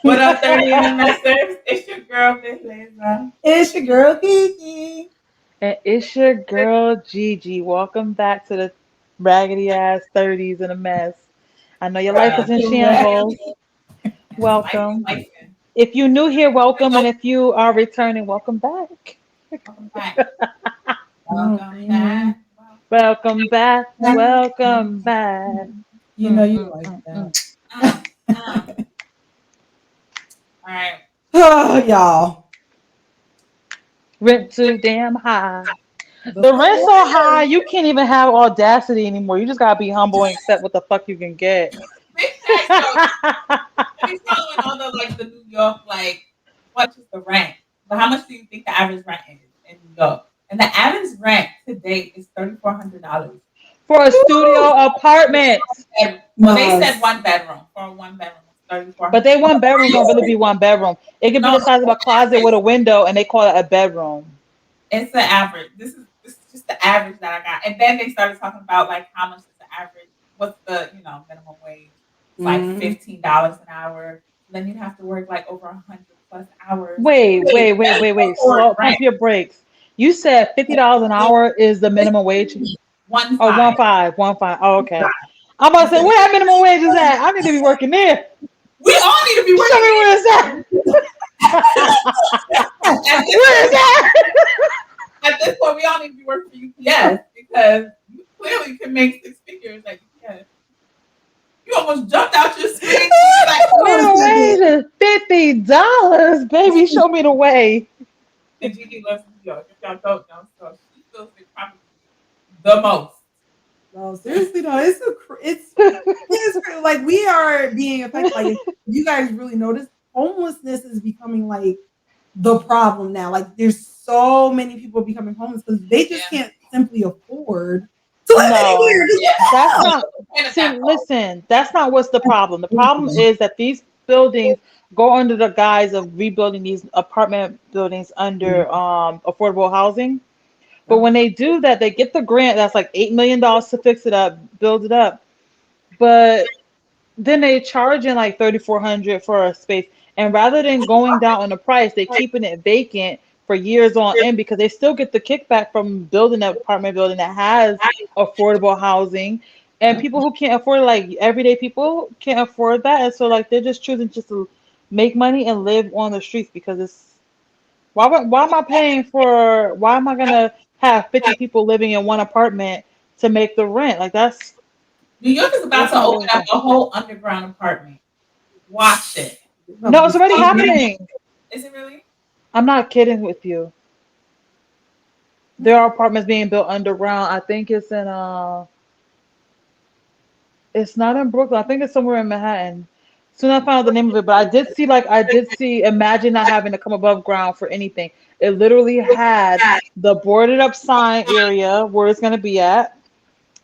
What up, 30 investors? It's your girl, Miss Liza. It's your girl Kiki. And it's your girl Gigi. Welcome back to the raggedy ass 30s in a mess. I know your life is in shambles. Yes, life be Welcome. life. If you're new here, welcome. And if you are returning, welcome back. Welcome back. Welcome Mm-hmm. back. Welcome back. Welcome back. You know Mm, you mm, like mm, that. mm. Uh, uh. All right. Oh, y'all. Rent too damn high. The The rent's so high, floor. you can't even have audacity anymore. You just gotta be humble and accept what the fuck you can get. Big facts, though. I be following all the the New York what is the rent? But how much do you think the average rent is in New York? And the average rent to date is $3,400. For a Woo! studio apartment. Well, they No, said one bedroom. For a one bedroom, it's 3400. But they one bedrooms don't really be one bedroom. It could be No, the size of a closet with a window and they call it a bedroom. it's the average. This is just the average that I got. And then they started talking about how much is the average, what's the minimum wage? It's like mm, $15 an hour. Then you have to work like over 100+ hours. Wait, wait, wait, That's wait, wait. before Slow, rent. pump your brakes. You said $50 an hour is the minimum wage? One Oh, five. 1.5, 1.5. Oh, okay. I'm about He to say, said where that minimum wage is at? I need to be working there. we all need to be Show working me where it's at. at this Where is point. that? At this point, we all need to be working for UPS because you clearly can make six figures at UPS. You almost jumped out your seat. You're like, hold Minimum on a wage is $50. Baby, show me the way. and Gigi loves New York. If y'all don't know, so she feels it probably the most. No, seriously, no, it's like we are being affected. Like if you guys really notice, homelessness is becoming like the problem now. Like there's so many people becoming homeless because they just Yeah. can't simply afford to live anywhere. No, Just Yeah. that's live. not. What's the point of See, that though? listen, that's not what's the problem. The problem is that these buildings go under the guise of rebuilding these apartment buildings under affordable housing. But when they do that, they get the grant that's like $8 million to fix it up, build it up. But then they charge in like 3,400 for a space. And rather than going down on the price, they keeping it vacant for years on end because they still get the kickback from building an apartment building that has affordable housing. And Yep. people who can't afford it, like everyday people can't afford that. And so like they're just choosing just to make money and live on the streets because it's why am I paying for why am I gonna have 50 people living in one apartment to make the rent? Like New York is about that's to not open worth up it. a whole underground apartment. Watch it. It's about to No, be it's already so happening. Is it really? I'm not kidding with you. There are apartments being built underground. I think it's not in Brooklyn. I think it's somewhere in Manhattan. Soon I found out the name of it, but I did see imagine not having to come above ground for anything. It literally had the boarded up sign area where it's gonna be at,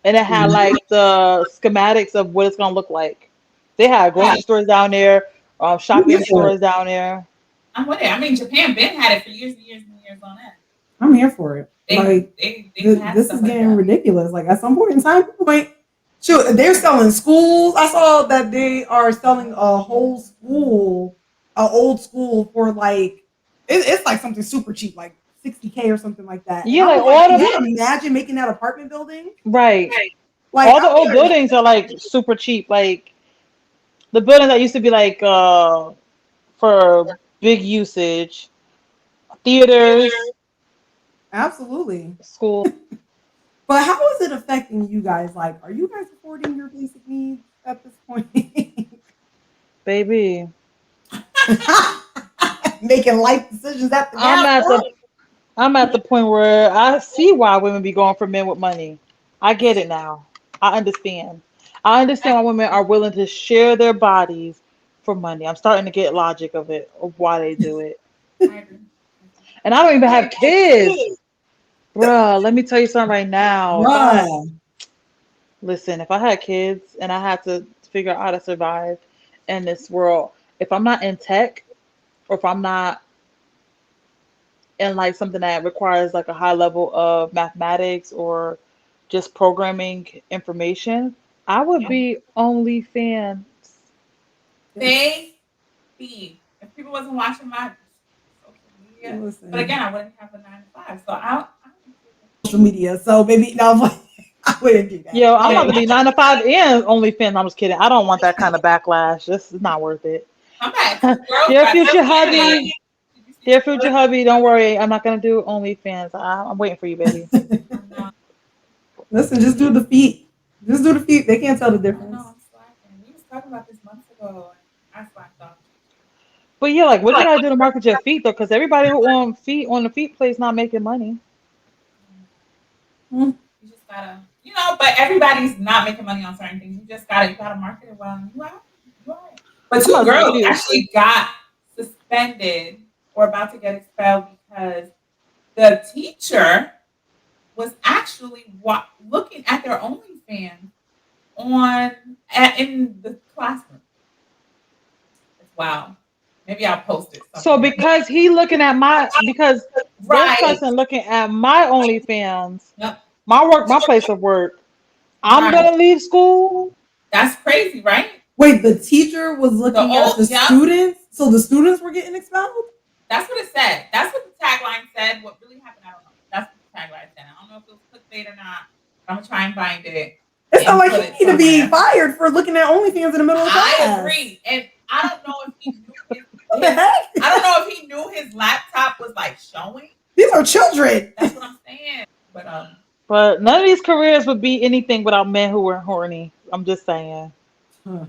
and it had like the schematics of what it's gonna look like. They had grocery stores down there, I'm here shopping for it. stores down there. I'm with it. I mean, Japan been had it for years and years and years on end. I'm here for it. Like They've had this is stuff like getting that. ridiculous. Like at some point in time, point, shoot, they're selling schools. I saw that they are selling a whole school, a old school for like it's like something super cheap, like 60K or something like that. And Yeah, I like was like, all can the you imagine making that apartment building? right. Like All the I'm old here. buildings are like super cheap. Like the building that used to be like for big usage, theaters, Absolutely. school. But how is it affecting you guys? Like, are you guys affording your basic needs at this point? Baby, Making life decisions at the I'm gas at the pump? I'm at the point where I see why women be going for men with money. I get it now. I understand. I understand why women are willing to share their bodies for money. I'm starting to get logic of it, of why they do it. I agree. And I don't even have kids. Bruh, let me tell you something right now. Bruh. Listen, if I had kids and I had to figure out how to survive in this world, if I'm not in tech or if I'm not in like something that requires like a high level of mathematics or just programming information, I would Yeah. be OnlyFans. Yes. They feed if people wasn't watching my social media. But Listen, again, I wouldn't have a 9 to 5. So I don't do social media. So maybe no, I wouldn't do that. Yo, I I'm about it. to be 9 to 5 and OnlyFans. I'm just kidding. I don't want that kind of backlash. This is not worth it. I'm at two girls Dear got future 7 million. hubby, Did you see dear future hubby, don't worry. I'm not gonna do OnlyFans. I'm waiting for you, baby. I know, Listen, just do the feet. Just do the feet. They can't tell the I know difference. I'm slacking. We was talking about this months ago and I slacked off. But yeah, like, what you gotta do to market your feet though? Because everybody who on the feet place not making money. Hmm. You just gotta, but everybody's not making money on certain things. You gotta market it well. And you are. But I'm two about to say girls too. actually got suspended or about to get expelled because the teacher was actually looking at their OnlyFans in the classroom. It's wow. Maybe I'll post it So somewhere. because this Right. person looking at my OnlyFans, Yep. my place of work, I'm Right. gonna leave school. That's crazy, right? Wait, the teacher was The looking at old the yep. students, so the students were getting expelled. That's what it said. That's what the tagline said. What really happened, I don't know. That's what the tagline said. I don't know if it was clickbait or not. But I'm gonna try and find it It's not and like put he it need to be somewhere. fired for looking at OnlyFans in the middle of I class. agree, and I don't know if he knew What the heck? I don't know if he knew his laptop was like showing. These are children. That's what I'm saying. But But none of these careers would be anything without men who were horny. I'm just saying. Huh.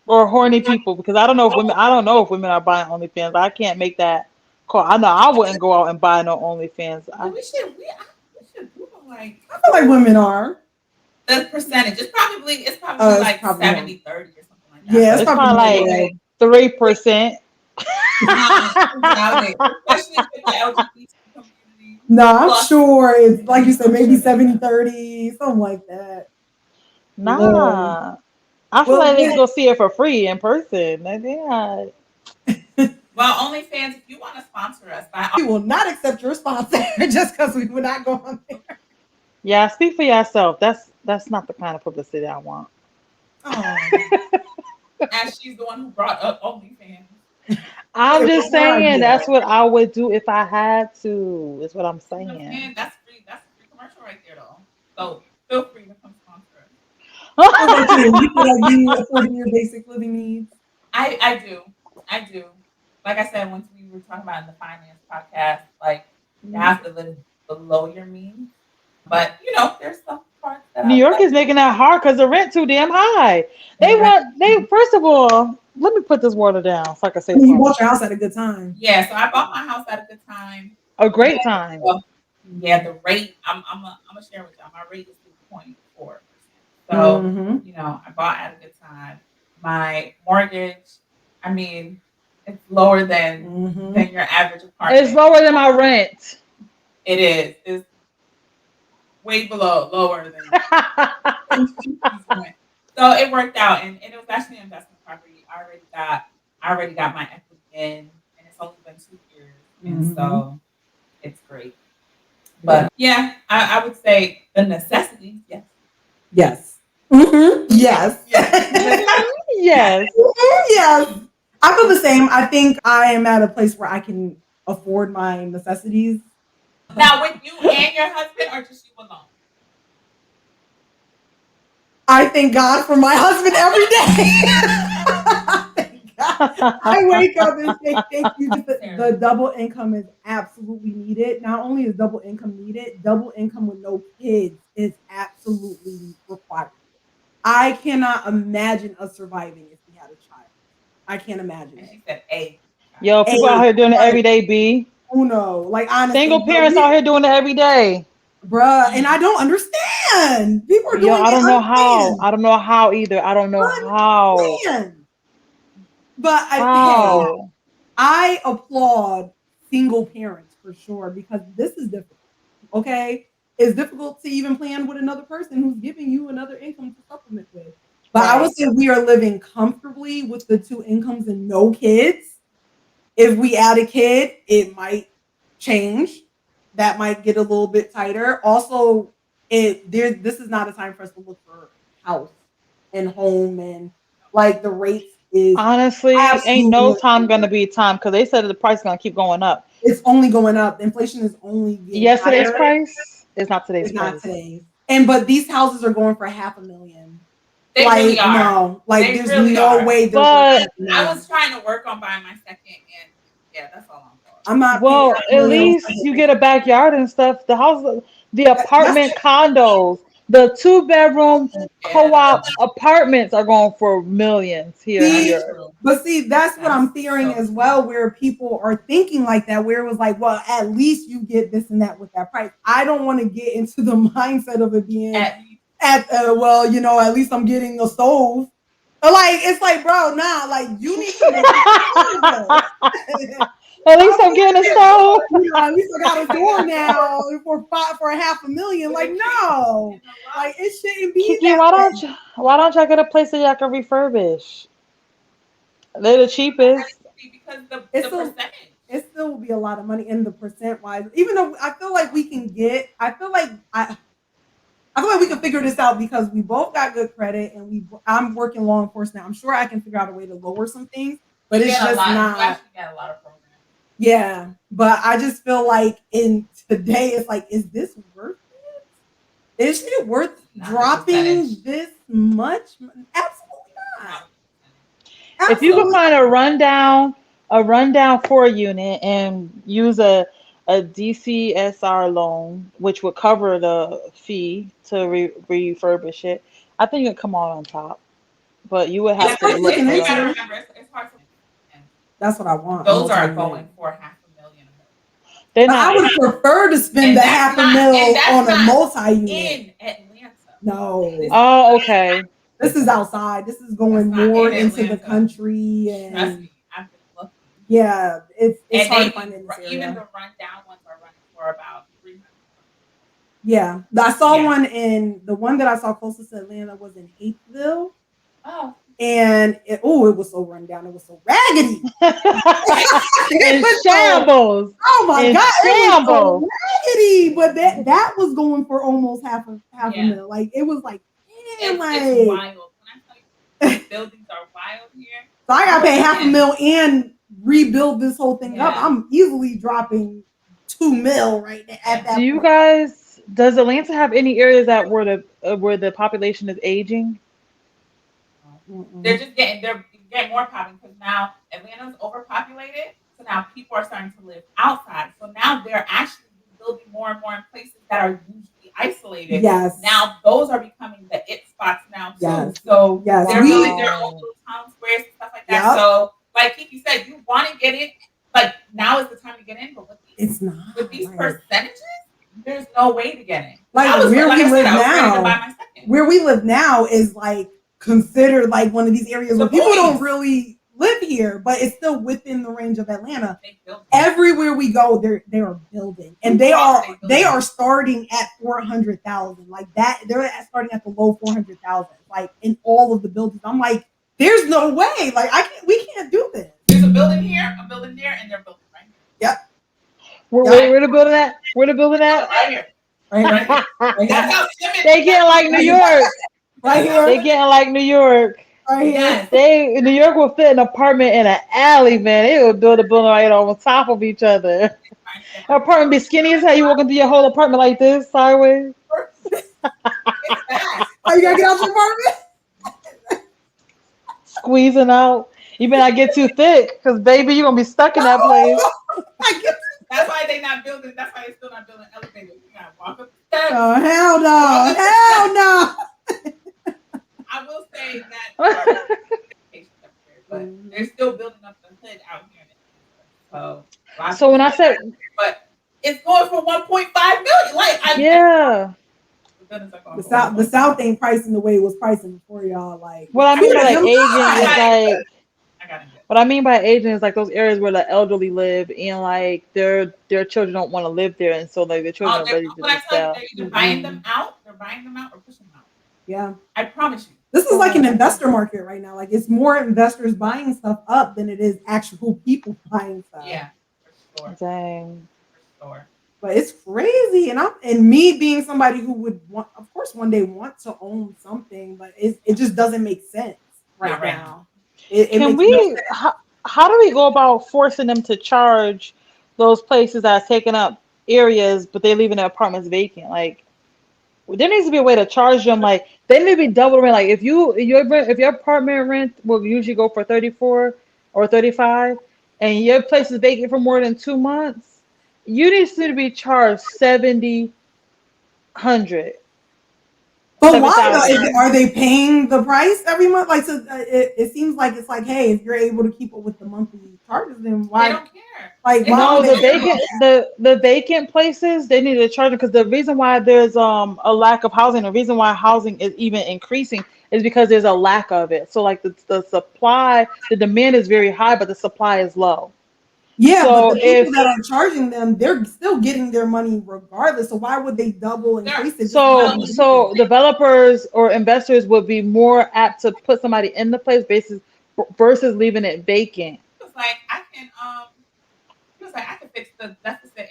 Or horny people, because I don't know if women are buying OnlyFans. I can't make that call. I know I wouldn't go out and buy no OnlyFans. yeah, we should Google like I feel like women are. the percentage. It's probably It's like probably more. 70-30 or something like that. Yeah, But it's It's probably probably more. like Like, 3%. Doubt it. Especially with the LGBT community. no, I'm Plus, sure it's like you said, I'm maybe sure they 70-30, something like that. Lord. Nah. I feel Well, like they can go see it for free in person. Like, yeah. well, OnlyFans, if you want to sponsor us, by we will not accept your sponsor just because we would not go on there. Yeah, speak for yourself. That's not the kind of publicity I want. Oh, as she's the one who brought up OnlyFans. I'm it just was her saying idea. that's what I would do if I had to. Is what I'm See what I'm saying. saying? That's free. That's a free commercial right there, though. So feel free to come sponsor us. What about you? You feel like you affording your basic living needs? I do. I do. Like I said, once we were talking about in the finance podcast, like you Mhm. have to live below your means. But there's some parts that New I York is making that hard because the rent too damn high. and the rent. They first of all, let me put this water down so I can I say mean, you something. bought your house at a good time. Yeah, so I bought my house at a good time. A great time. Well, yeah, the rate. I'm gonna share with y'all. My rate is 3.4%. So Mm-hmm. I bought at a good time. My mortgage, I mean, it's lower than Mm-hmm. than your average It's apartment. lower than my rent. It is. It's way lower than Kiki's rent. So it worked out, and it was actually an investment property. I already got my equity in, and it's only been 2 years, and Mm-hmm. so it's great. But yeah, I would say the necessities, yes. Yes. Mm-hmm. Yes. Yes. Yes. I feel the same. I think I am at a place where I can afford my necessities. Now, with you and your husband, or just you alone? I thank God for my husband every day. Thank God. I wake up and say thank you. The double income is absolutely needed. Not only is double income needed, double income with no kids is absolutely required. I cannot imagine us surviving if we had a child. I can't imagine And it. she said, "A." Yo, people out A, here doing it like, every day, B. uno. Like honestly, Single parents out here doing it every day. bruh, and I don't understand. People are Yo, doing I it don't know how. unplanned. I don't know how either. I don't know how. Unplanned. But hey, How? I applaud single parents for sure because this is difficult. Okay. It's difficult to even plan with another person who's giving you another income to supplement with. But I would Right. say we are living comfortably with the two incomes and no kids. If we add a kid, it might change. That might get a little bit tighter. Also, this is not a time for us to look for house and home and like the rates is Honestly, ain't absolutely no time unbelievable. gonna be time because they said that the price is gonna keep going up. It's only going up. Inflation is only getting Yesterday's higher. price is not today's It's not price. today's. And but these houses are going for $500,000. They really Like are. no, like They there's really no are. way they're worth But $500,000. I was trying to work on buying my second, and yeah, that's all I'm for. I'm not paying well, at $500,000 on least you get a backyard and stuff. The house, the That's apartment condos, the two-bedroom true. Yeah, co-op apartments are going for millions here in New See, that's York. true. but see, that's what That's I'm fearing so as true. well, where people are thinking like that, where it was like, well, at least you get this and that with that price. I don't want to get into the mindset of it being At least well, at least I'm getting a stove. Like it's like, bro, nah, like you need to make it affordable. At I least I'm want getting a to stove. at least I got a door now for $500,000. Like, no, you know what? like it shouldn't be Kiki, that way. why don't y'all get a place that y'all can refurbish? They're the cheapest. Because the It's a percentage. it still will be a lot of money in the percent wise. Even though I feel like we can get, I feel like we can figure this out because we both got good credit and I'm working law enforcement. I'm sure I can figure out a way to lower some things, but You it's get a just lot. You not. actually get a lot of programs. Yeah, but I just feel like in today, it's like, is this worth it? Is it worth Not the dropping percentage. this much? Absolutely not. Not If you could Absolutely. find a rundown 4 unit and use a DCSR loan, which would cover the fee to refurbish it, I think it'd come out on top. But you would have It's to worth look looking for You gotta those. into. remember, it's hard to. And That's what I want. A those are multi-unit. going for $500,000 a They're But I not. would prefer to spend and the half a mil that's on a not multi-unit. in Atlanta. This No, is Oh, okay. this is outside. This is that's going not more in into the Atlanta. country, Trust and me, I've been looking, yeah, it's and hard to they find be in this even area. the rundown ones are running for about 300. Yeah, I saw Yeah. one in the one that I saw closest to Atlanta was in Hapeville, Oh, and it was so run down. It was so raggedy. It In was so, shambles. oh my In god, it was so shambles. raggedy. But that was going for almost half a yeah. mil. Like it was like, damn, It's like wild. When I tell you these buildings are wild here, so I gotta pay half a man. mil and rebuild this whole thing up. Yeah. I'm easily dropping 2 mil right at Do that you point. guys? Does Atlanta have any areas that where the population is aging? They're Mm-mm. just getting more popping because now Atlanta's overpopulated. So now people are starting to live outside. So now they're actually building more and more in places that are usually isolated. Yes. Now those are becoming the it spots now too. Yes. So Yes. they're building their own Wow. little town squares and stuff like that. Yep. So like Kiki said, you want to get in, like now is the time to get in. But It's not with these like, percentages, there's no way to get in. like I was where like we I said, live I was ready to now. buy my second. Where we live now is like considered like one of these areas where The people don't boonies. really live here, but it's still within the range of Atlanta. They built it. Everywhere we go, they are building, and they are starting at 400,000 like that. They're starting at the low 400,000, like in all of the buildings. I'm like, there's no way, like we can't do this. There's a building here, a building there, and they're building right here. Yep, Where the building at? Where the building at? Right here. right here, Right here. right That's here, how Simmons. They getting like New York. right They here, getting like New York. right here. Yes. New York will fit an apartment in an alley, man. They will build a building right on top of each other. An apartment be skinny as hell. You walk into your whole apartment like this, sideways, It's fast. How you gotta get out your apartment? squeezing out. You better not get too thick, cause baby, you gonna be stuck in that place. I get That's why they not building. That's why they still not building elevators. You gotta walk up the steps. oh hell no, hell no. I will say that, but they're still building up the hood out here. So, So when I said, but it's going for 1.5 million. Like, yeah, The South ain't pricing the way it was pricing before y'all. Like what I mean by like them aging guys. is like, I got it. what I mean by aging is like those areas where the elderly live and like their children don't want to live there, and so like the children are ready to When I just tell you, sell. they're either buying them out, they're buying them out, or pushing them out. Yeah. I promise you. This is like an investor market right now. Like it's more investors buying stuff up than it is actual people buying stuff. Yeah, for sure. Dang. For sure. But it's crazy, and me being somebody who would want, of course, one day want to own something, but it just doesn't make sense right Not right now. It Can makes no we? sense. How do we go about forcing them to charge those places that are taking up areas, but they're leaving their apartments vacant? Like, there needs to be a way to charge them. Like, they need to be double rent. Like, if your apartment rent will usually go for 34 or 35, and your place is vacant for more than 2 months, you need to be charged 70, 100, But seven why though? thousand. Are they paying the price every month? Like, so it seems like it's like, hey, if you're able to keep up with the monthly charges, then They why? don't care. Like, They why don't No, would the they? care. vacant the vacant places they need to charge them because the reason why there's a lack of housing, the reason why housing is even increasing is because there's a lack of it. So like the supply, the demand is very high, but the supply is low. Yeah, but So the people if that are charging them, they're still getting their money regardless. So why would they double They're, increase it just because so well, you need it? so developers or investors would be more apt to put somebody in the place basis versus leaving it vacant. he was like, I can he was like, I can fix the deficit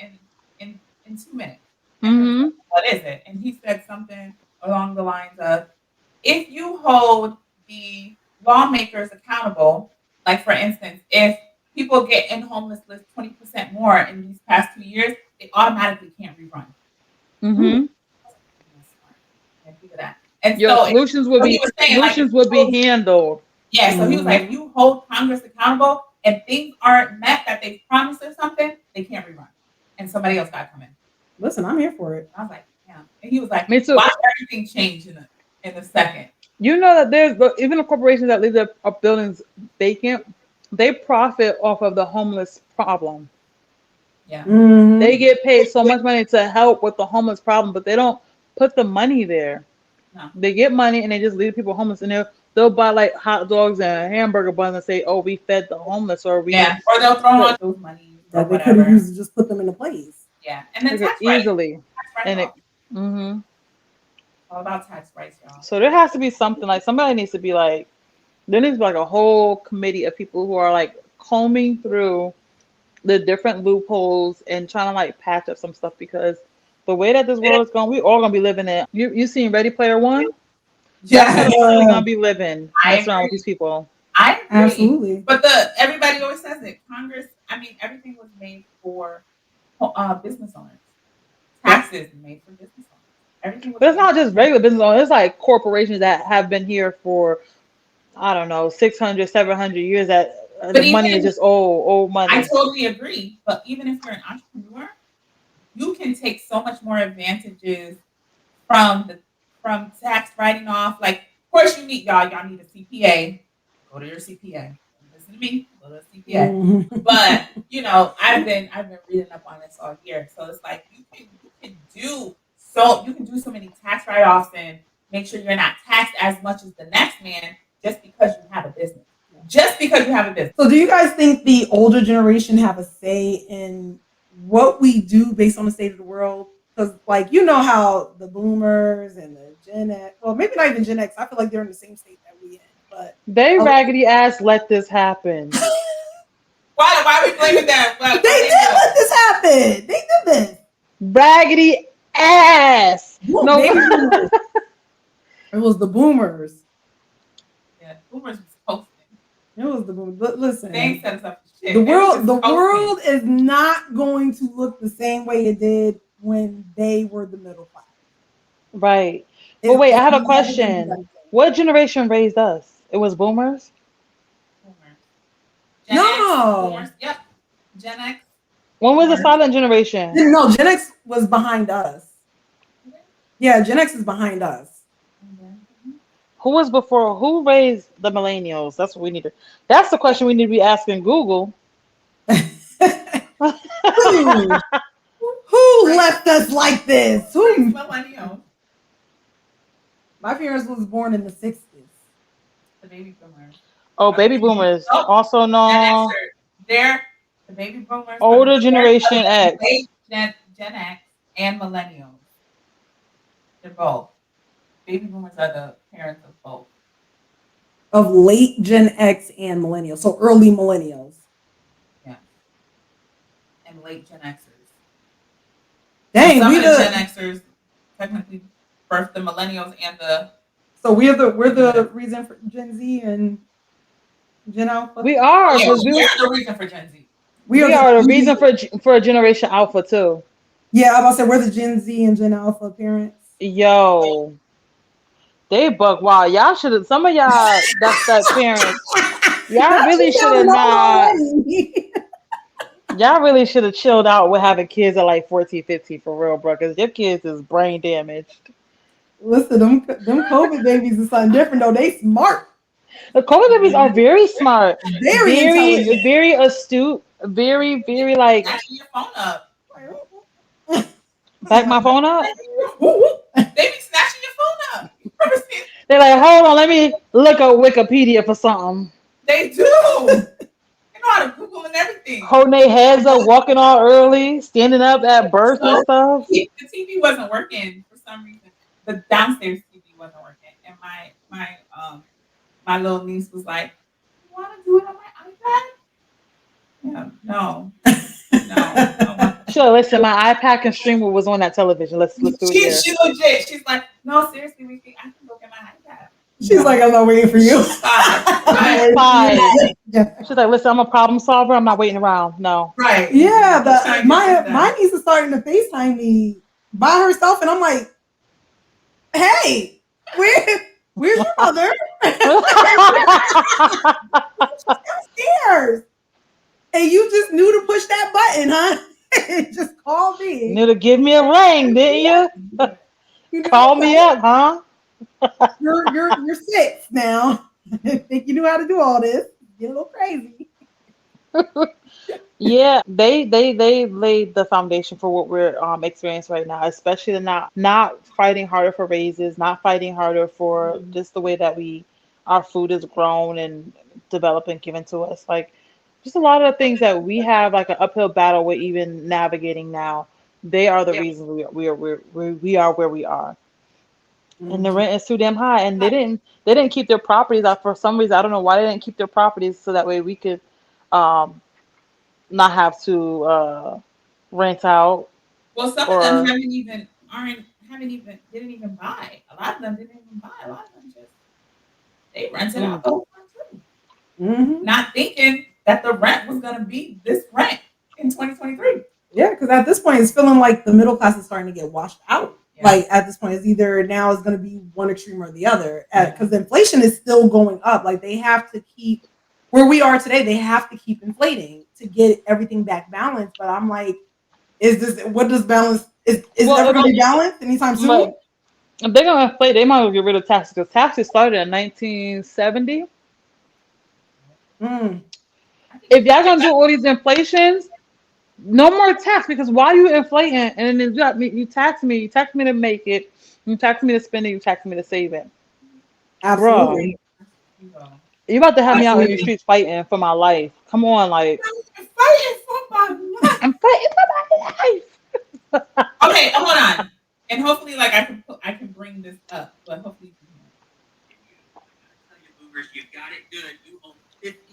in 2 minutes. And he was like, Hmm. what is it? And he said something along the lines of, if you hold the lawmakers accountable, like for instance, if people get in homeless list 20% more in these past 2 years, they automatically can't rerun. Hmm. Hmm. I was like, "Oh, that's smart. I didn't think of that." And Your so, solutions would he be was saying like, if you hold, handled. yeah, so he was like, if Hmm. you hold Congress accountable and things aren't met that they promised or something, they can't rerun. And somebody else got to come in. Listen, I'm here for it. I was like, yeah. And he was like, Me too. watch everything change in a second. You know that even the corporations that leave their buildings vacant, they profit off of the homeless problem. Yeah. They Hmm. get paid so much money to help with the homeless problem, but they don't put the money there. No. They get money and they just leave people homeless, and they'll buy like hot dogs and hamburger buns and say, "Oh, we fed the homeless," or we Yeah. Or they'll throw on those monies or That they could have whatever. used to just put them into place. Yeah. And then okay, tax write easily, and off. it. Hmm. All about tax rights, y'all. So there has to be something like somebody needs to be like there needs to be like a whole committee of people who are like combing through the different loopholes and trying to like patch up some stuff because the way that this world is going, we all gonna be living in. You seen Ready Player One? That's how Yeah. the world we Yeah, gonna be living, I messing around with agree. these people. I agree. absolutely. But the everybody always says it. Congress, I mean, everything was made for business owners. Yep. Taxes made for business owners. Everything was But it's made. not just regular business owners. It's like corporations that have been here for I don't know 600, 700 years. That the But money is even just old I money. totally agree. But even if you're an entrepreneur, you can take so much more advantages from the from tax writing off. Like, of course, you need y'all need a CPA. Go to your CPA. Don't listen to me. Go to a CPA. Mhm. But I've been reading up on this all year. So it's like you can do so many tax write offs and make sure you're not taxed as much as the next man just because you have a business. Just because you have a business. So, do you guys think the older generation have a say in what we do based on the state of the world? Because, like, you know how the boomers and the Gen X, well, maybe not even Gen X, I feel like they're in the same state that we in, but They uh, raggedy ass let this happen. Why are we blaming them? they What did they do? let this happen. They did this. Raggedy ass. No. Baby boomers. It was the boomers. Yeah, boomers was posting. It was the boomers. They ain't Listen, set us up for shit. the They was world, just the posting. world is not going to look the same way it did when they were the middle class. Right. But wait, I It's have a never going to be that question. way. What generation raised us? It was boomers? Boomers. Gen X, No, boomers. Yep. Gen X, When was the boomers. silent generation? no, Gen X was behind us. Yeah, Gen X is behind us. Who was before? Who raised the millennials? That's what we need to. That's the question we need to be asking Google. Who? Who left us like this? Raised Who? millennials. My parents was born in the 60s. The baby boomers. Oh, Are the baby baby boomers, nope. also Gen known Xers. They're the baby boomers are the older parents of generation the X. late Gen X and millennials. They're both. Baby boomers are the parents of both. Of late Gen X and millennials, so early millennials. Yeah. And late Gen Xers. And Dang, some we of the Gen the Xers technically birthed the millennials and the so we're the baby Gen X. reason for Gen Z and Gen Alpha. We are, Yeah, because we're the reason for Gen Z. We are we are the reason for Generation Alpha too. Yeah, I was about to say we're the Gen Z and Gen Alpha parents. Yo, they buck wild. Y'all should have. Some of y'all that parents. Y'all Not really you should have sounding old not. already. Y'all really should have chilled out with having kids at like 14, 15 for real, bro. Because your kids is brain damaged. Listen, them COVID babies is something different though. They smart, The COVID babies are very smart, very intelligent. very astute, very like Snatching your phone up. back my phone up. They be snatching your phone up. You ever seen? They're like, hold on, let me look up Wikipedia for something. They do. They know how to Google and everything. Holding their heads up, walking all early, standing up at birth and stuff. The TV wasn't working for some reason. The downstairs TV wasn't working, and my little niece was like, "You want to do it on my iPad?" Yeah, no, no. Sure, listen, my iPad can stream what was on that television. Let's do it here. She legit. She's like, "No, seriously, I can go get my iPad." She's like, I'm not waiting for you. Right. Yeah. She's like, listen, I'm a problem solver. I'm not waiting around. No. Right. Yeah, my niece is starting to FaceTime me by herself, and I'm like, hey, where's your mother? Downstairs. And you just knew to push that button, huh? Just call me. Knew to give me a ring, didn't you? You know, Call me up, huh? You're 6 now. Think you knew how to do all this. Get a little crazy. Yeah, they laid the foundation for what we're experiencing right now, especially the not fighting harder for raises, not fighting harder for just the way that our food is grown and developed and given to us. Like just a lot of the things that we have like an uphill battle with even navigating now. They are the reasons we are where we are. And the rent is too damn high, and they didn't keep their properties out for some reason. I don't know why they didn't keep their properties so that way we could um not have to rent out Well, some of them or didn't even buy. A lot of them didn't even buy. A lot of them just they rented mm, out the whole time too, not thinking that the rent was gonna be this rent in 2023. Yeah, because at this point, it's feeling like the middle class is starting to get washed out. Yeah. Like at this point, it's either now it's going to be one extreme or the other. Because inflation is still going up. Like they have to keep where we are today. They have to keep inflating to get everything back balanced. But I'm like, what does balance? Is it ever going to be balanced anytime soon? but if they're gonna inflate, they might as well get rid of taxes because taxes started in 1970. If y'all gonna do all these inflations, no more tax because why you inflating and then you tax me to make it, you tax me to spend it, you tax me to save it. Absolutely. Bruh, you about to have me out in the streets fighting for my life. Come on, like I'm fighting for my life. I'm fighting for my life. Okay, hold on. And hopefully, like I can bring this up, but hopefully you can. Tell you boomers, you got it good. You own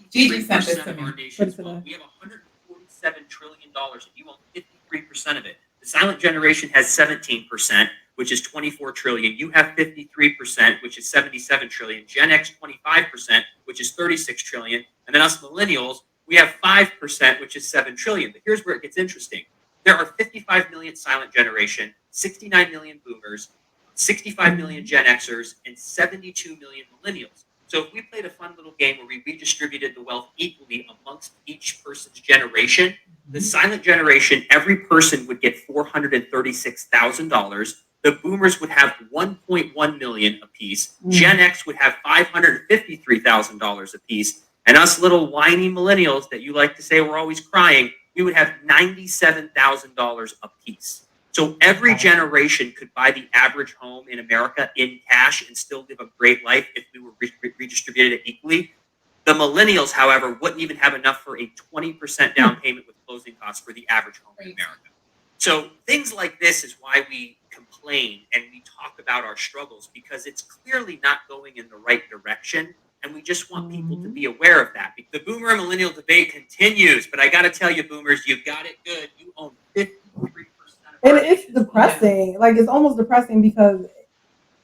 Gigi sent this 53% to of me. our nation's wealth. We have $147 trillion, and you own 53% of it. The silent generation has 17%, which is 24 trillion. You have 53%, which is 77 trillion. Gen X 25%, which is 36 trillion, and then us millennials, we have 5%, which is 7 trillion. But here's where it gets interesting. There are 55 million silent generation, 69 million boomers, 65 million Gen Xers, and 72 million millennials. So if we played a fun little game where we redistributed the wealth equally amongst each person's generation, the silent generation, every person would get $436,000. The boomers would have 1.1 million apiece. Gen X would have $553,000 apiece. And us little whiny millennials that you like to say we're always crying, we would have $97,000 apiece. So every generation could buy the average home in America in cash and still live a great life if we were redistributed it equally. The millennials, however, wouldn't even have enough for a 20% down payment with closing costs for the average home in America. So things like this is why we complain and we talk about our struggles, because it's clearly not going in the right direction. And we just want people to be aware of that. The boomer and millennial debate continues, but I got to tell you, boomers, you got it good. You own 53%. And it's depressing. Like it's almost depressing because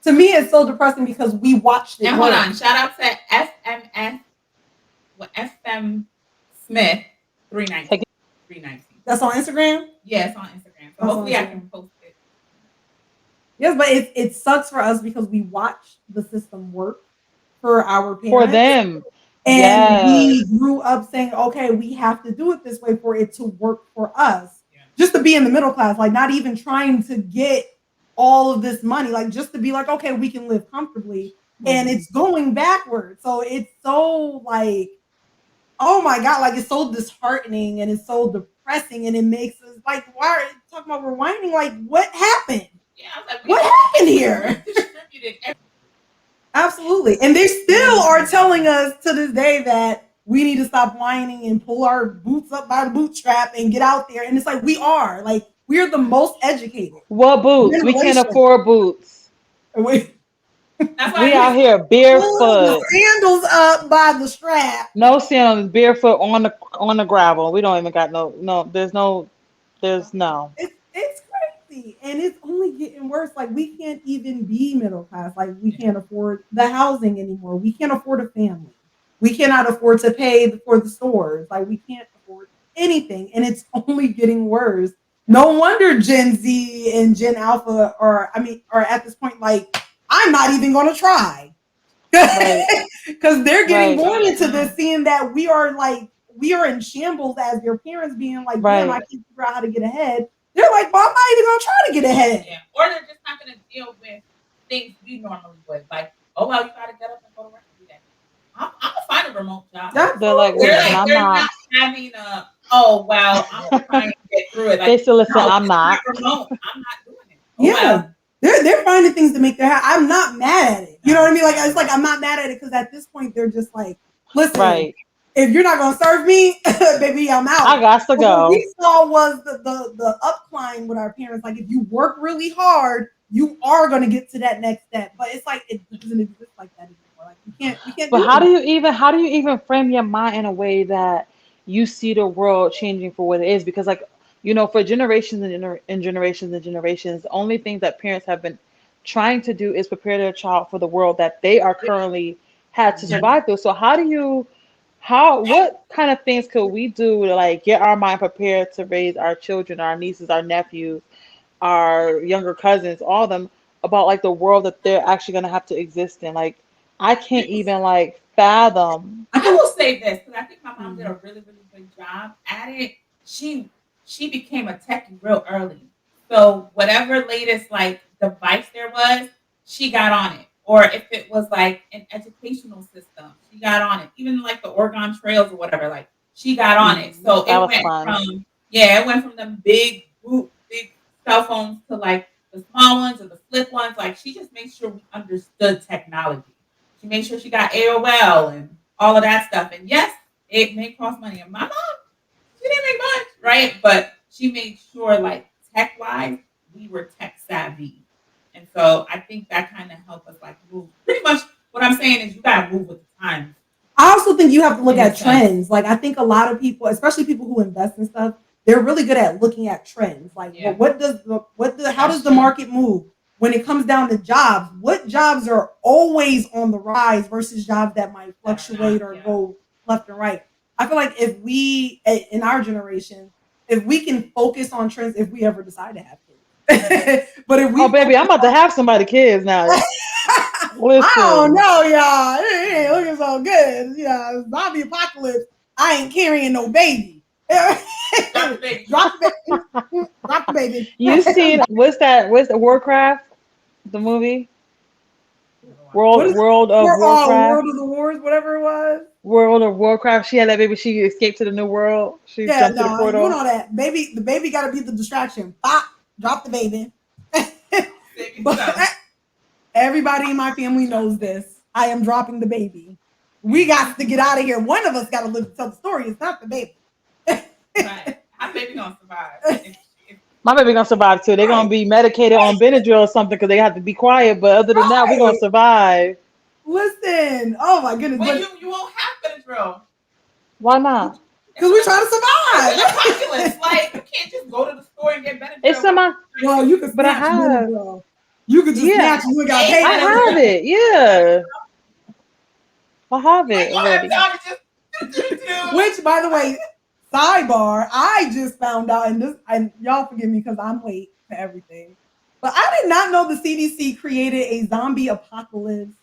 to me it's so depressing because we watched it. And hold on, shout out to SMS with FM Smith 319. Take 319. That's on Instagram. Yeah, it's on Instagram. So That's on hopefully I Instagram. can post it. Yes, but it sucks for us because we watch the system work for our for parents. them. And we Yes. grew up saying, okay, we have to do it this way for it to work for us. Yeah. Just to be in the middle class, like not even trying to get all of this money, like just to be like, okay, we can live comfortably. And it's going backwards. So it's so like, oh my God, like it's so disheartening and it's so depressing. And it makes us like, why are you talking about rewinding? Like, what happened? Yeah, I was like, What happened here? Distributed Absolutely. And they still are telling us to this day that we need to stop whining and pull our boots up by the bootstrap and get out there. And it's like, we're the most educated. What boots? We can't generation. afford boots. We That's why We out here pull the barefoot. sandals up by the strap. No sandals, barefoot on the gravel. We don't even got there's no. It's crazy. And it's only getting worse. Like we can't even be middle class. Like we can't afford the housing anymore. We can't afford a family. We cannot afford to pay for the stores. Like we can't afford anything. And it's only getting worse. No wonder Gen Z and Gen Alpha are at this point like, I'm not even gonna try. Right. Because they're getting Right. born into this, seeing that we are in shambles as their parents, being like, damn, I Right. can't figure out how to get ahead. They're like, well, I'm not even gonna try to get ahead. Yeah. Or they're just not going to deal with things we normally would. Like, oh, well, you got to get up and go to work every day. I'm going to find a remote job. They're like, They're listen, I'm they're not. not having a, oh, well, I'm trying to get through it. Like, They still listen. no, I'm it's not. remote. I'm not doing it. Oh, Yeah. well. They're finding things to make their happy. I'm not mad at it. You know what I mean? Like it's like I'm not mad at it because at this point they're just like, listen, Right. if you're not gonna serve me, baby, I'm out. I got to But go. what we saw was the upclimb with our parents. Like if you work really hard, you are gonna get to that next step. But it's like it doesn't exist like that anymore. Like you can't But do how that. do you even frame your mind in a way that you see the world changing for what it is? Because like for generations and generations and generations, the only thing that parents have been trying to do is prepare their child for the world that they are currently had to survive through. So what kind of things could we do to like get our mind prepared to raise our children, our nieces, our nephews, our younger cousins, all of them about like the world that they're actually gonna have to exist in? Like I can't even like fathom. I will say this because I think my mom did a really, really good job at it. She became a techie real early. So whatever latest like device there was, she got on it. Or if it was like an educational system, she got on it. Even like the Oregon Trails or whatever, like she got on it. So That it was went fun. it went from them big cell phones to like the small ones or the flip ones. Like she just made sure we understood technology. She made sure she got AOL and all of that stuff. And yes, it may cost money. And my mom, she didn't make much, right? But she made sure, like tech wise, we were tech savvy. And so I think that kind of helped us like move. Pretty much what I'm saying is you gotta move with the times. I also think you have to look In a at sense. trends. Like I think a lot of people, especially people who invest in stuff, they're really good at looking at trends. Like Yeah. how does the market move when it comes down to jobs? What jobs are always on the rise versus jobs that might fluctuate or Yeah. go left and right? I feel like if we in our generation, if we can focus on trends, if we ever decide to have kids, but if we Oh baby, I'm about to have somebody kids now. I don't Listen. know, y'all. It ain't looking so good. Yeah, zombie apocalypse. I ain't carrying no baby. Drop the baby. Drop the baby. Drop the baby. You seen what's the Warcraft? The movie? What is it? World of Warcraft. World of the Wars, whatever it was. World of Warcraft. She had that baby. She escaped to the new world. She Yeah, jumped to the no, portal. you know that. The baby gotta be the distraction. Bop, drop the baby. But everybody in my family knows this. I am dropping the baby. We got to get out of here. One of us got to live to tell the story. It's not the baby. Right. Our baby gonna survive. My baby gonna survive too. They're gonna be medicated on Benadryl or something because they have to be quiet. But other than that, we're gonna survive. Listen, oh my goodness. Well, you won't have Benadryl. Why not? Because we're trying to survive. It's ridiculous. Like you can't just go to the store and get Benadryl. It's semi. Well, you could But I snatch have. Benadryl. You could just Yeah. snatch it. You got paid. I have it. Yeah. I have it You have already. time to just Which, by the way, sidebar, I just found out, and y'all forgive me because I'm late to everything, but I did not know the CDC created a zombie apocalypse,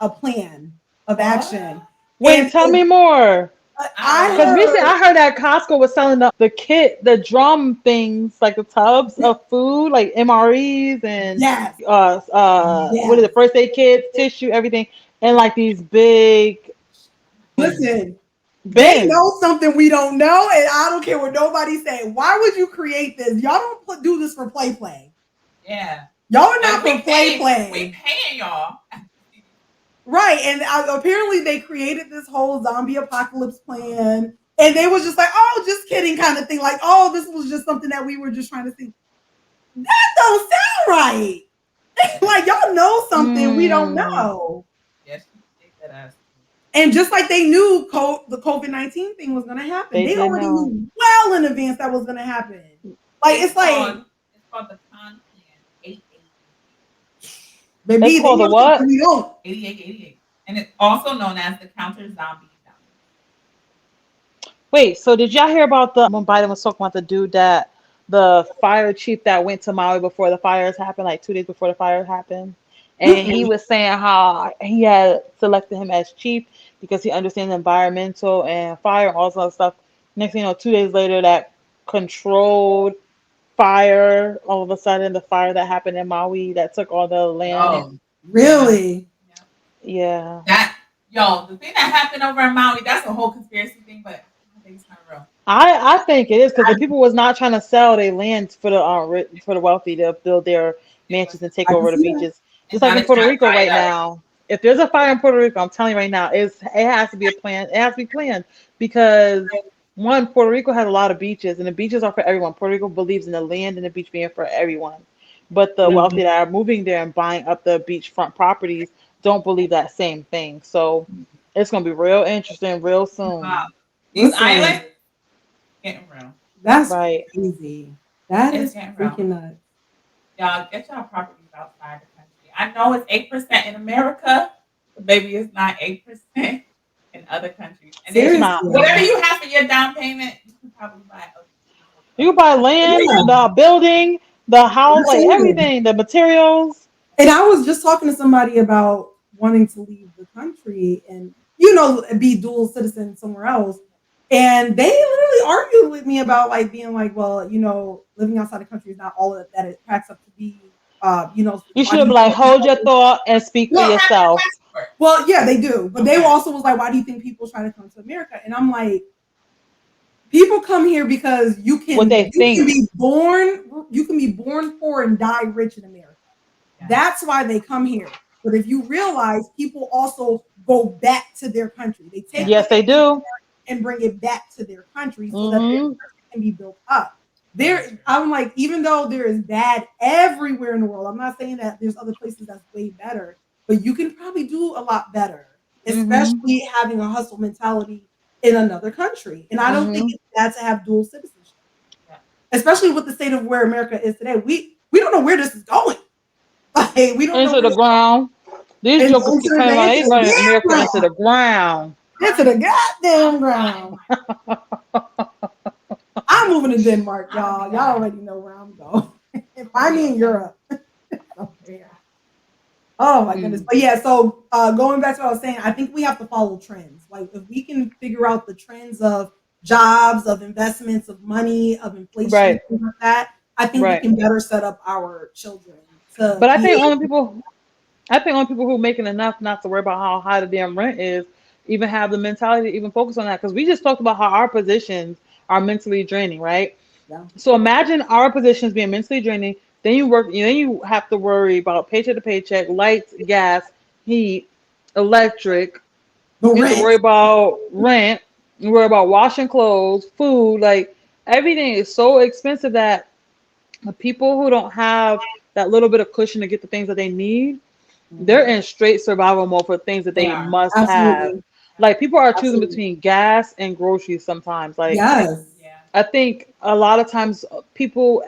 a plan of action. Wait, And tell me more. I Because recently heard, I heard that Costco was selling the kit, the drum things, like the tubs of food, like MREs and yes, what is yes. it, first aid kits, tissue, everything, and like these big Listen, they bins. know something we don't know, and I don't care what nobody say. Why would you create this? Y'all don't do this for play. Yeah. Y'all are not And for play. We paying y'all. Right, and apparently they created this whole zombie apocalypse plan, and they was just like, "Oh, just kidding," kind of thing. Like, "Oh, this was just something that we were just trying to see." That don't sound right. Like y'all know something we don't know. Yes, take that ass. And just like they knew the COVID-19 thing was going to happen, they already knew well in advance that was going to happen. Like it's called the con plan 88. Baby, it's called the what? 88. And it's also known as the counter zombie. Wait, so did y'all hear about when Biden was talking about the dude the fire chief that went to Maui before the fires happened, like 2 days before the fires happened? And he was saying how he had selected him as chief because he understands environmental and fire and all this other stuff. Next thing you know, 2 days later, that controlled fire, all of a sudden, the fire that happened in Maui that took all the land. Oh, really? Yeah. The thing that happened over in Maui, that's a whole conspiracy thing, but I think it's not real. I think it is because the people was not trying to sell their land for the wealthy to build their mansions and take over the beaches. Just like in Puerto Rico right now. If there's a fire in Puerto Rico, I'm telling you right now, it has to be a plan. It has to be planned because one, Puerto Rico has a lot of beaches, and the beaches are for everyone. Puerto Rico believes in the land and the beach being for everyone, but the wealthy that are moving there and buying up the beachfront properties don't believe that same thing. So it's gonna be real interesting real soon. Wow. These islands getting real. That's right. Crazy. That is freaking nuts. Y'all get y'all properties outside the country. I know it's 8% in America, but baby, it's not 8% in other countries. And it's not. Whatever you have for your down payment, you can probably buy. You can buy land, the building, the house, like everything, the materials. And I was just talking to somebody about wanting to leave the country and be dual citizen somewhere else. And they literally argued with me about like being like, well, living outside the country is not all that it cracks up to be. You should be like, hold your thought and speak for yourself. Well, yeah, they do. But they also was like, why do you think people try to come to America? And I'm like, people come here because you can be born poor and die rich in America. Yeah. That's why they come here. But if you realize, people also go back to their country. They take they do and bring it back to their country so that their country can be built up. I'm like, even though there is bad everywhere in the world, I'm not saying that there's other places that's way better, but you can probably do a lot better, especially having a hustle mentality in another country. And I don't think it's bad to have dual citizenship, especially with the state of where America is today. We don't know where this is going. Like, we don't into know the ground. These jokers keep saying like they running America into the ground. Into the goddamn ground. I'm moving to Denmark, y'all. Y'all already know where I'm going. Find me in Europe. Oh my goodness. But yeah, so going back to what I was saying, I think we have to follow trends. Like if we can figure out the trends of jobs, of investments, of money, of inflation, things like that, I think we can better set up our children. But I think only people who are making enough not to worry about how high the damn rent is even have the mentality to even focus on that. Because we just talked about how our positions are mentally draining, right? Yeah. So imagine our positions being mentally draining. Then you have to worry about paycheck to paycheck, lights, gas, heat, electric. You have to worry about rent. You worry about washing clothes, food. Like everything is so expensive that the people who don't have that little bit of cushion to get the things that they need, they're in straight survival mode for things that they must have. Like people are choosing between gas and groceries sometimes. Like I think a lot of times people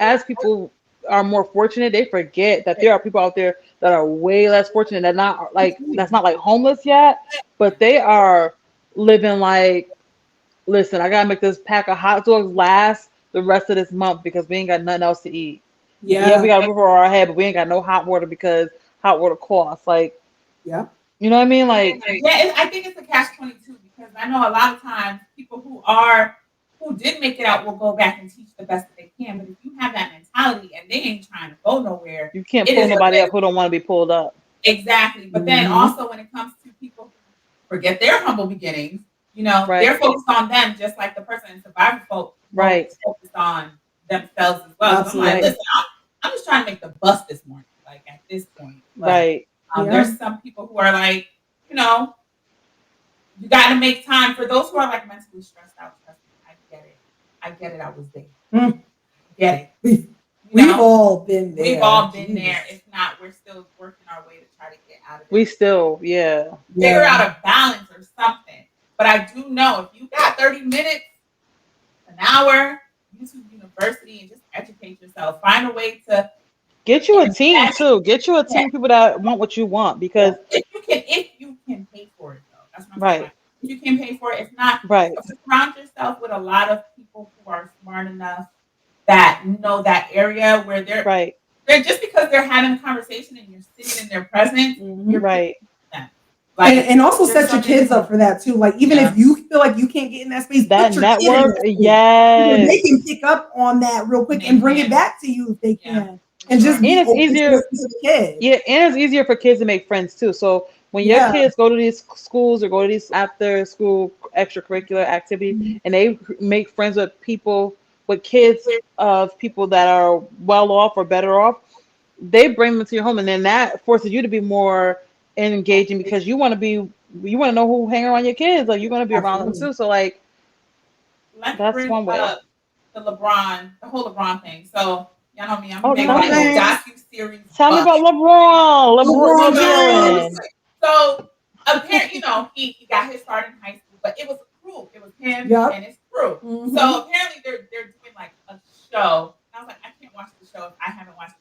are more fortunate, they forget that there are people out there that are way less fortunate, that not like that's not like homeless yet, but they are living like, listen, I gotta make this pack of hot dogs last the rest of this month because we ain't got nothing else to eat. Yeah, we Yeah. got a roof over our head, but we ain't got no hot water because hot water costs. Like, Yeah. you know what I mean? Like, Yeah, I think it's a catch-22 because I know a lot of times people who did make it out will go back and teach the best that they can. But if you have that mentality and they ain't trying to go nowhere, you can't it pull is a nobody risk. up who don't want to be pulled up. Exactly. But then Mhm. also when it comes to people who forget their humble beginnings, Right. they're focused on them just like the person in survivor mode Right. is focused on themselves as well. So I'm like, Absolutely. Right. listen, I'm just trying to make the bus this morning, like at this point. But Right. Yeah. there's some people who are like, you know, you got to make time for those who are like mentally stressed out. Trust me, I get it. I get it. I was there. Mm. Get it. We've, You we've know, all been there. we've all been Jesus. there. If not, we're still working our way to try to get out of We it. still, yeah. Figure Yeah. out a balance or something. But I do know if you got 30 minutes, an hour, YouTube University, and just educate yourself. Find a way to Get you a team invest. too. Get you a Yeah, team of people that want what you want because, if you can pay for it though. That's what I'm saying. right. Like, if you can pay for it, if not, Right. surround yourself with a lot of people who are smart enough that know that area where Right. they're just because they're having a conversation and you're sitting in their presence, Mhm. you're picking Right. them. Like And also there's set your something kids up for that too. Like even Yeah. if you feel like you can't get in that space, That put your kid in network, that space. So yes. they can pick up on that real quick and bring it back to you if they Yeah, can. And just sure. be And it's open to easier. a specific kid. Yeah, and it's easier for kids to make friends too. So when your Yeah. kids go to these schools or go to these after school extracurricular activities Mhm. and they make friends with people, with kids of people that are well off or better off, they bring them to your home and then that forces you to be more engaging because you want to know who hang around your kids. Like you're going to be around them Absolutely. too. So like Let's that's bring one way. up the whole LeBron thing. So y'all know me, I'm a Oh, big tell like me. Okay. docu series Tell me buff. about LeBron. LeBron LeBron. James. So apparently, he got his start in high school, but it was a crew. It was him Yep. and his crew. Mhm. So apparently they're doing like a show. And I was like, I can't watch the show if I haven't watched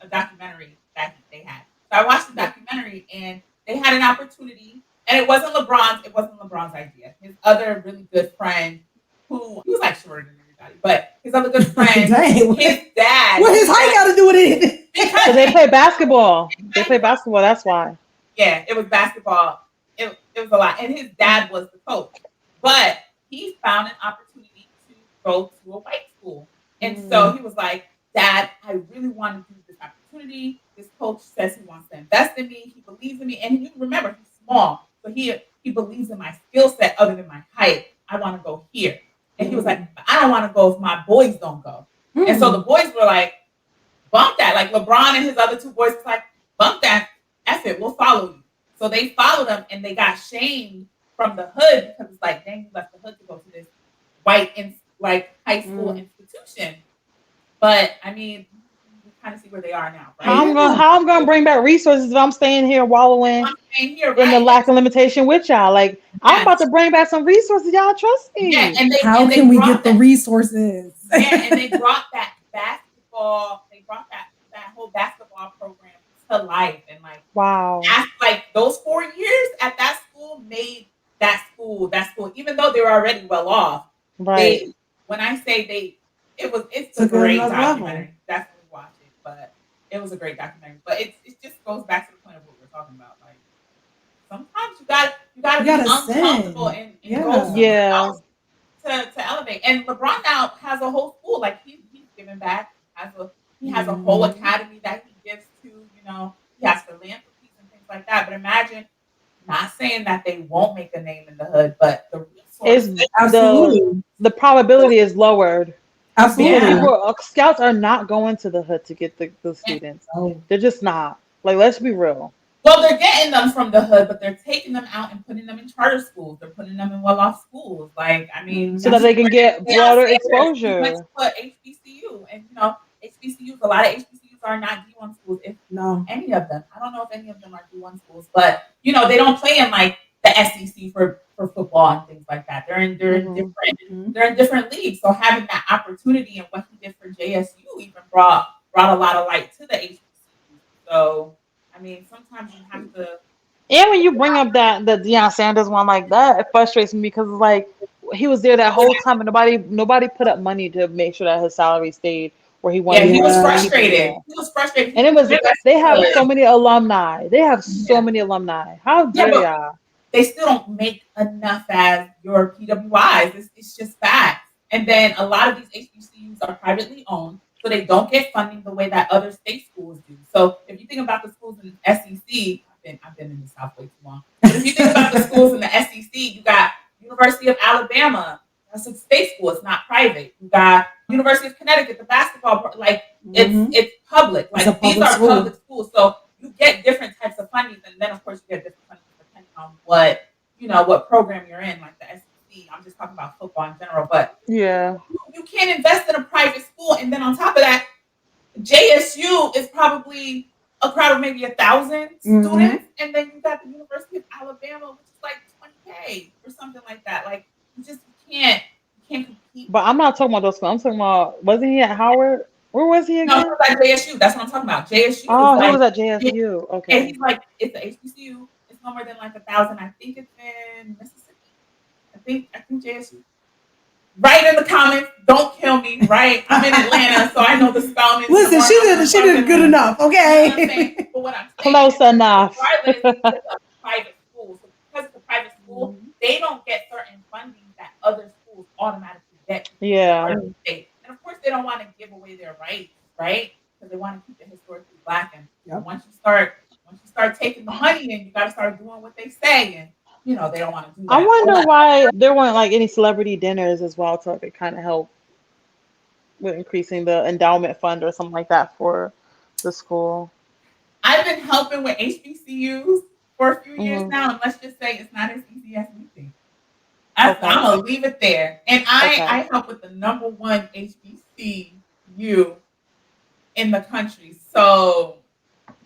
a documentary that they had. So I watched the documentary and they had an opportunity, and it wasn't LeBron's idea. His other really good friend, who he was like shorter than everybody, but his other good friend, Dang. his dad. What his height got to do with anything? Because they play basketball. They play basketball. That's why. Yeah, it was basketball. It was a lot. And his dad was the coach. But he found an opportunity to go to a white school. And so he was like, Dad, I really want to do this opportunity. This coach says he wants to invest in me. He believes in me. And you remember, he's small. So he believes in my skill set other than my height. I want to go here. And he was like, I don't want to go if my boys don't go. And so the boys were like, bump that. Like LeBron and his other two boys was like, bump that. F it. We'll follow you. So they followed him and they got shamed from the hood because it's like, dang, you left the hood to go to this white high school institution. But I mean, you kind of see where they are now, right? How I'm gonna bring back resources if I'm staying here wallowing I'm saying here, in the right? lack of limitation with y'all? Like I'm about to bring back some resources. Y'all trust Yeah, me. and How they can we brought get the that. resources? Yeah, and they brought that basketball. They brought that whole basketball program to life, and Wow. like those 4 years at that school made that school. Even though they were already well off, Right. they when I say it's a Took it great another level. documentary. Definitely watch it, but it was a great documentary. But it just goes back to the point of what we're talking about. Like sometimes you got You to be gotta uncomfortable send. and go Yeah. somewhere Yeah. else to elevate. And LeBron now has a whole school. Like he's giving back. He has a whole academy that he gives to. He has philanthropies and things like that. But imagine, not saying that they won't make a name in the hood, but the Is resources. Absolutely. the probability is lowered because Absolutely. people scouts are not going to the hood to get the students. Oh. They're just not. Like let's be real. Well, they're getting them from the hood, but they're taking them out and putting them in charter schools. They're putting them in well-off schools. Like, I mean, So that they can get broader He went exposure. to put HBCU, and HBCUs. A lot of HBCUs are not D1 schools. If No. any of them, I don't know if any of them are D1 schools, but they don't play in like the SEC for football and things like that. They're in different leagues. So having that opportunity and what he did for JSU even brought a lot of light to the HBCUs. So I mean, sometimes you have to And when you bring up that the Deion Sanders one like that, it frustrates me because it's like he was there that whole time and nobody put up money to make sure that his salary stayed where he Yeah, wanted he it was to keep him frustrated. there. He was frustrated. He And was it was doing the best they he have so could. many alumni. They have so Yeah. many alumni. How Yeah, dare but y'all? they still don't make enough as your PWIs. It's just facts. And then a lot of these HBCUs are privately owned, so they don't get funding the way that other state schools do. So if you think about the schools in the SEC, I've been in the South way too long. But if you think about the schools in the SEC, you got University of Alabama. That's a state school. It's not private. You got University of Connecticut, the basketball like Mhm. it's public. It's a Like these public are school. public schools. So you get different types of funding, and then of course you get different funding depending on what program you're in, like the SEC. I'm just talking about football in general, but Yeah. you can't invest in a private school, and then on top of that, JSU is probably a crowd of maybe 1,000 Mhm. students, and then you got the University of Alabama, which is like 20K or something like that. Like you can't compete But with. I'm not talking about those schools. I'm talking about wasn't he at Howard? Where was he No, again? it's like JSU. That's what I'm talking about. JSU is Oh, he like was at JSU. yeah, Okay. he's like it's the HBCU. It's no more than like 1,000. I think it's in Mississippi. I think JSU. Write in the comments. Don't kill me. Right? I'm in Atlanta, so I know the spelling is Listen, she did good enough. You know what I'm saying? Okay. But what I'm saying Close is, enough. regardless, it's a private school. So because it's a private school, they don't get certain funding that other schools automatically get because they're Yeah. part of the state. And of course, they don't want to give away their rights, right? Because they want to keep it historically black. And Yep. once you start taking the money in, you got to start doing what they say. And they don't want to do I that. wonder why there weren't like any celebrity dinners as well to like, kind of help with increasing the endowment fund or something like that for the school. I've been helping with HBCUs for a few years Hmm. now, and let's just say it's not as easy as we think. I'm Okay. gonna leave it there. And I Okay. I help with the number one HBCU in the country. So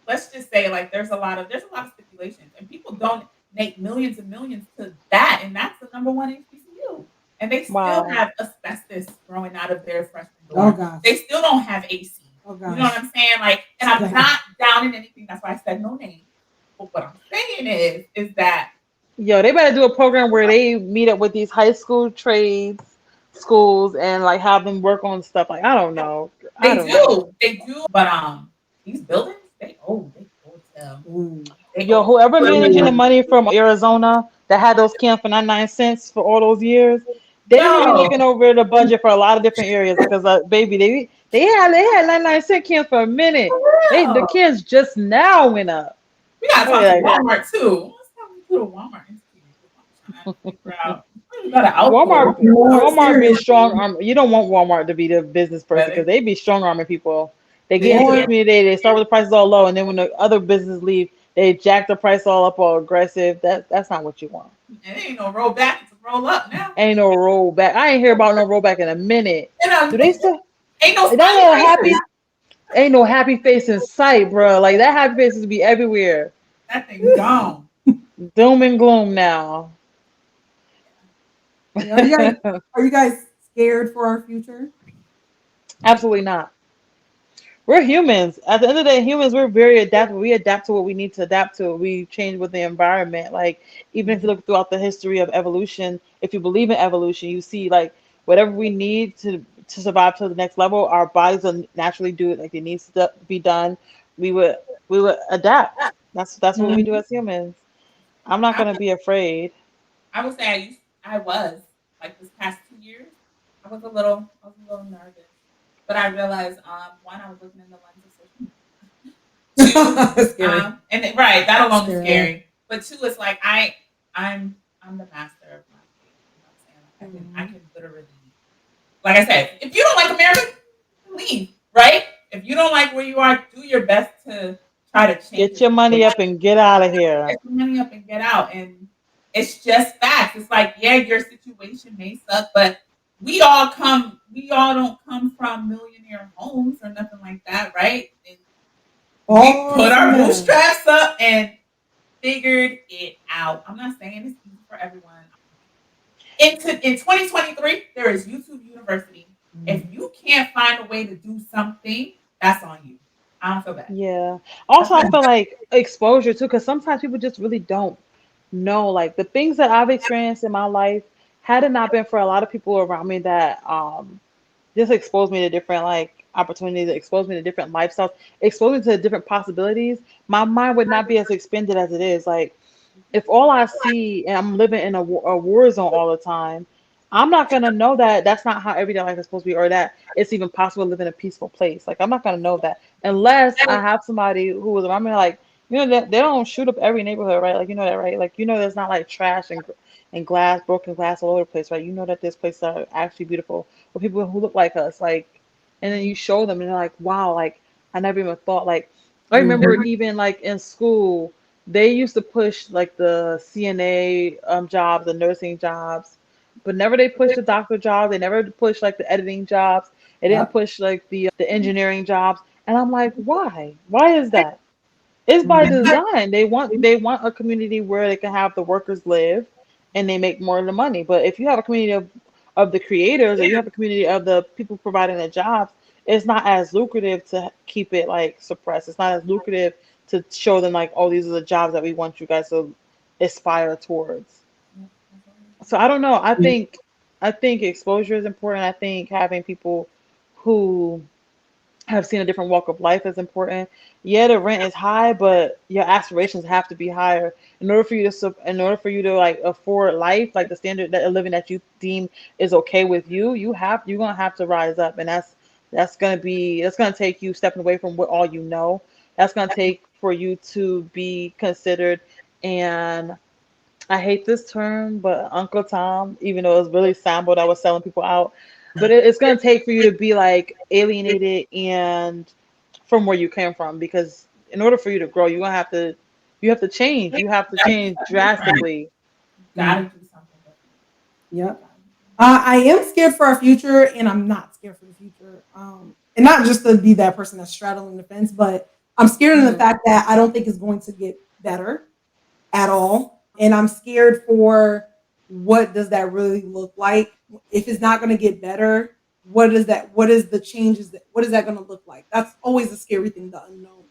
let's just say like there's a lot of stipulations, and people donate millions and millions to that, and that's the number one HBCU. And they still Wow. have asbestos growing out of their freshman Oh dorm. gosh. They still don't have AC. Oh You know what gosh. I'm saying? Like, and I'm Yeah. not down in anything. That's why I said no name. But what I'm saying is that Yo, they better do a program where they meet up with these high school trades schools and like have them work on stuff. Like I don't know. I they don't know. do, they do. But these buildings, they old as hell. Ooh. They Yo, old. whoever managing the Ooh. money from Arizona that had those cans for 99 cents for all those years, they need to be Yo, looking over the budget for a lot of different areas because baby, they had 99 cent cans for a minute. for The real. cans just now went up. We gotta Oh talk to yeah, Walmart too. Let's talk to the Walmart Institute. I'm trying to figure out. We gotta outsource. Lord, Walmart be seriously. strong arm. You don't want Walmart to be the business person because Better. they be strong arming people. They get into the Lord, community, they start with the prices all low, and then when the other businesses leave, they jack the price all up or aggressive. That's not what you want. And it ain't no roll back, it's a roll up now. Ain't no rollback. I ain't hear about no rollback in a minute. And Do they still? ain't no That smiley little faces. happy ain't no happy face in sight, bro. Like that happy face is be everywhere. That thing gone. Doom and gloom now. are you guys scared for our future? Absolutely not. We're humans. At the end of the day, humans, we're very adaptable. We adapt to what we need to adapt to. We change with the environment. Like, even if you look throughout the history of evolution, if you believe in evolution, you see like whatever we need to survive to the next level, our bodies will naturally do it like it needs to be done. We would we would adapt. That's what we do Mhm. as humans. I'm not I gonna would, be afraid. I would say I was like this past 2 years. I was a little nervous, but I realized one, I was looking in the lens of social media. Two, Scary. right, that alone is Scary. scary. But two, it's like I'm the master of my fate. You know what I'm saying? Like I can literally, like I said, if you don't like America, leave. Right? If you don't like where you are, do your best to try to change Get your your money situation. up and get out of here. Get your money up and get out. And it's just facts. It's like, yeah, your situation may suck, but we all don't come from millionaire homes or nothing like that, right? And we Oh, put our yeah. bootstraps up and figured it out. I'm not saying it's easy for everyone. In 2023, there is YouTube University. If you can't find a way to do something, that's on you. I don't feel bad. Yeah. I Also, I feel feel like exposure too, because sometimes people just really don't know. Like the things that I've experienced in my life, had it not been for a lot of people around me that just exposed me to different like opportunities, exposed me to different lifestyles, exposed me to different possibilities, my mind would not be as expanded as it is. Like if all I see and I'm living in a war zone all the time, I'm not gonna know that that's not how everyday life is supposed to be, or that it's even possible to live in a peaceful place. Like I'm not gonna know that unless I have somebody who was around me. Like that they don't shoot up every neighborhood, right? Like that, right? Like there's not like trash and glass, broken glass all over the place, right? That there's places that are actually beautiful with people who look like us, like, and then you show them and they're like, wow, like I never even thought. Like I remember even like in school they used to push like the CNA jobs, the nursing jobs, but never they pushed the doctor job. They never pushed like the editing jobs. They didn't Yep. push like the engineering jobs. And I'm like, why? Why is that? It's by Mhm. design. They want a community where they can have the workers live and they make more of the money. But if you have a community of the creators, or you have a community of the people providing the jobs, it's not as lucrative to keep it like suppressed. It's not as lucrative to show them like, oh, these are the jobs that we want you guys to aspire towards. So I don't know. I think exposure is important. I think having people who have seen a different walk of life is important. Yeah, the rent is high, but your aspirations have to be higher in order for you to like afford life, like the standard that living that you deem is okay with you. You're gonna have to rise up, and that's gonna take you stepping away from what all you know. That's gonna take for you to be considered, and I hate this term, but Uncle Tom, even though it's really Sambo that was selling people out, but it's gonna take for you to be like alienated and from where you came from, because in order for you to grow, you have to change. You have to change drastically. You gotta do something different. Yep. I am scared for our future, and I'm not scared for the future. And not just to be that person that's straddling the fence, but I'm scared in the Mhm. fact that I don't think it's going to get better at all, and I'm scared for what does that really look like if it's not going to get better. What is that? What is the changes that? What is that going to look like? That's always a scary thing, the unknown.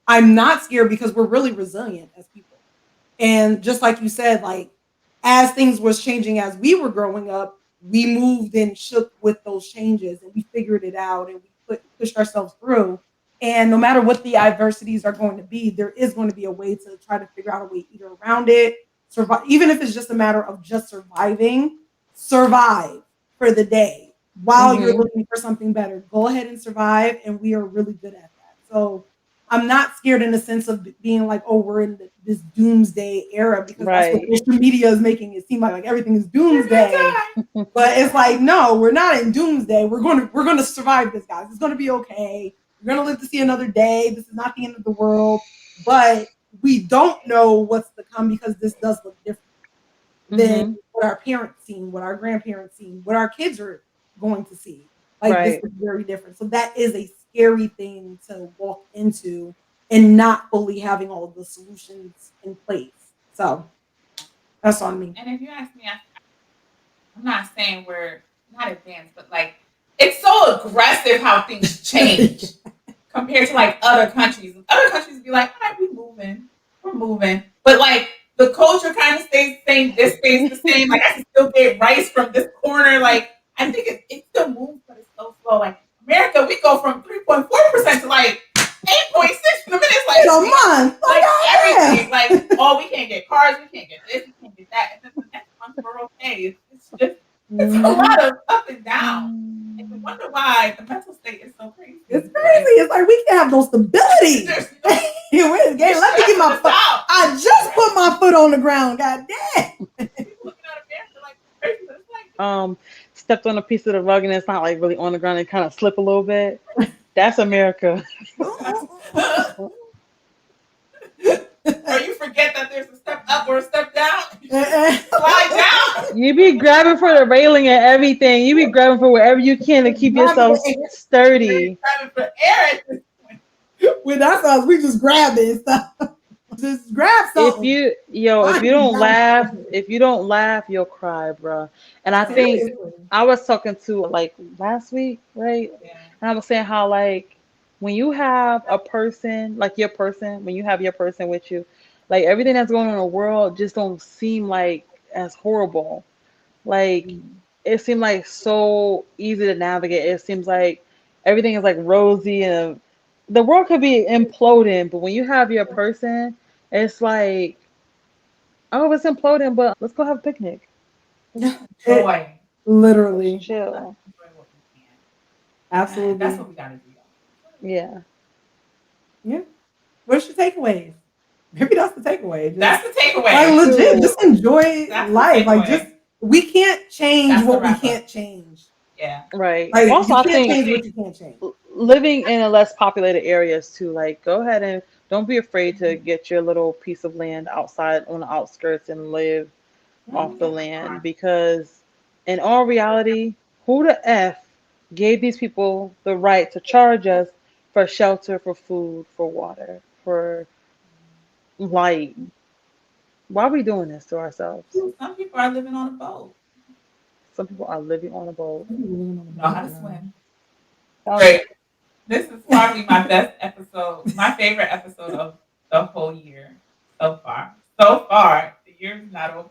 I'm not scared because we're really resilient as people. And just like you said, like as things was changing as we were growing up, we moved and shook with those changes and we figured it out and we pushed ourselves through. And no matter what the adversities are going to be, there is going to be a way to try to figure out a way either around it, survive, even if it's just a matter of just surviving, survive for the day while you're Mhm. looking for something better. Go ahead and survive. And we are really good at that. So I'm not scared in the sense of being like, oh, we're in this doomsday era because that's what Right. social media is making it seem like everything is doomsday. But it's like, no, we're not in doomsday. We're gonna survive this, guys. It's gonna be okay. We're gonna live to see another day. This is not the end of the world. But we don't know what's to come because this does look different than Mhm. what our parents seen, what our grandparents seen, what our kids are going to see. Like this Right. is very different. So that is a scary thing to walk into and not fully having all of the solutions in place. So that's on me. And if you ask me, I'm not saying we're not advanced, but like it's so aggressive how things change compared to like other countries. Other countries be like, all right, we're moving, but like the culture kind of stays the same. This stays the same. Like I can still get rice from this corner. Like I think it still moves, but it's so slow. Like America, we go from 3.4% to like 8.6 in a minute. It's In like a month. like Oh, everything. Like, oh, we can't get cars, we can't get this, we can't get that. And then the next month we're okay. It's just it's a yeah. lot of up and down. And you wonder why the mental state is so It's crazy. crazy. It's like we can have no stability. There's no Let me get my stressing us foot. out. I just put my foot on the ground. God damn. People looking at America like crazy, but it's like Um, Stepped on a piece of the rug and it's not like really on the ground and kind of slip a little bit. That's America. or you forget that there's a step up or a step down. You just slide down. You be grabbing for the railing and everything. You be grabbing for wherever you can to keep yourself sturdy. Grabbing for air at this point. With us, we just grab it and stuff. Just grab If something. you yo, if Find you me don't down. laugh, if you don't laugh, you'll cry, bro. And I think Seriously. I was talking to like last week, right? Yeah. And I was saying how like when you have a person like your person, when you have your person with you, like everything that's going on in the world just don't seem like as horrible. Like it seemed like so easy to navigate. It seems like everything is like rosy and the world could be imploding, but when you have your person, it's like, oh, it's imploding, but let's go have a picnic. Joy. Literally. Chill. Enjoy what we can. Absolutely. That's what we gotta do, y'all. Yeah. Yeah. What's your takeaways? Maybe that's the takeaway. Just, That's the takeaway. like legit, just enjoy That's the life. Like takeaway. just we can't change That's the what we wrap-up. can't change. Yeah. Right. Like Also, you I can't change think what you can't change. living in a less populated areas too, like go ahead and don't be afraid to get your little piece of land outside on the outskirts and live off the land because in all reality, who the F gave these people the right to charge us for shelter, for food, for water, for light? Why are we doing this to ourselves? Some people are living on a boat. Some people are living on a boat. Know how to swim. Tell me. Great. This is probably my best episode, my favorite episode of the whole year so far. So far, the year's not over.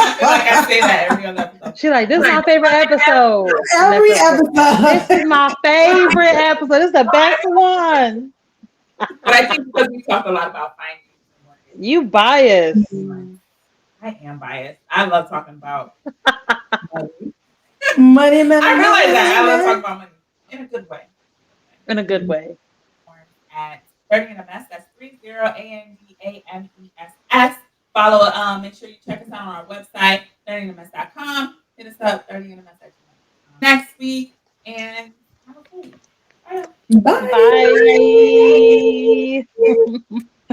I feel like I say that every other episode. She like, this is my favorite episode. Every This episode. is my favorite episode. This is the best one. But I think because we talked a lot about finances and mortgage, You biased. I am biased. I love talking about money. Money, money, I realize money, that. I love money. talking about money in a good way. In a good way. At 30 in a mess. That's 30ANDAMESS. Follow, make sure you check us out on our website, 30inamess.com. Hit us up, 30inamess.com. Next week, and have a cool week. Bye. Bye. Bye.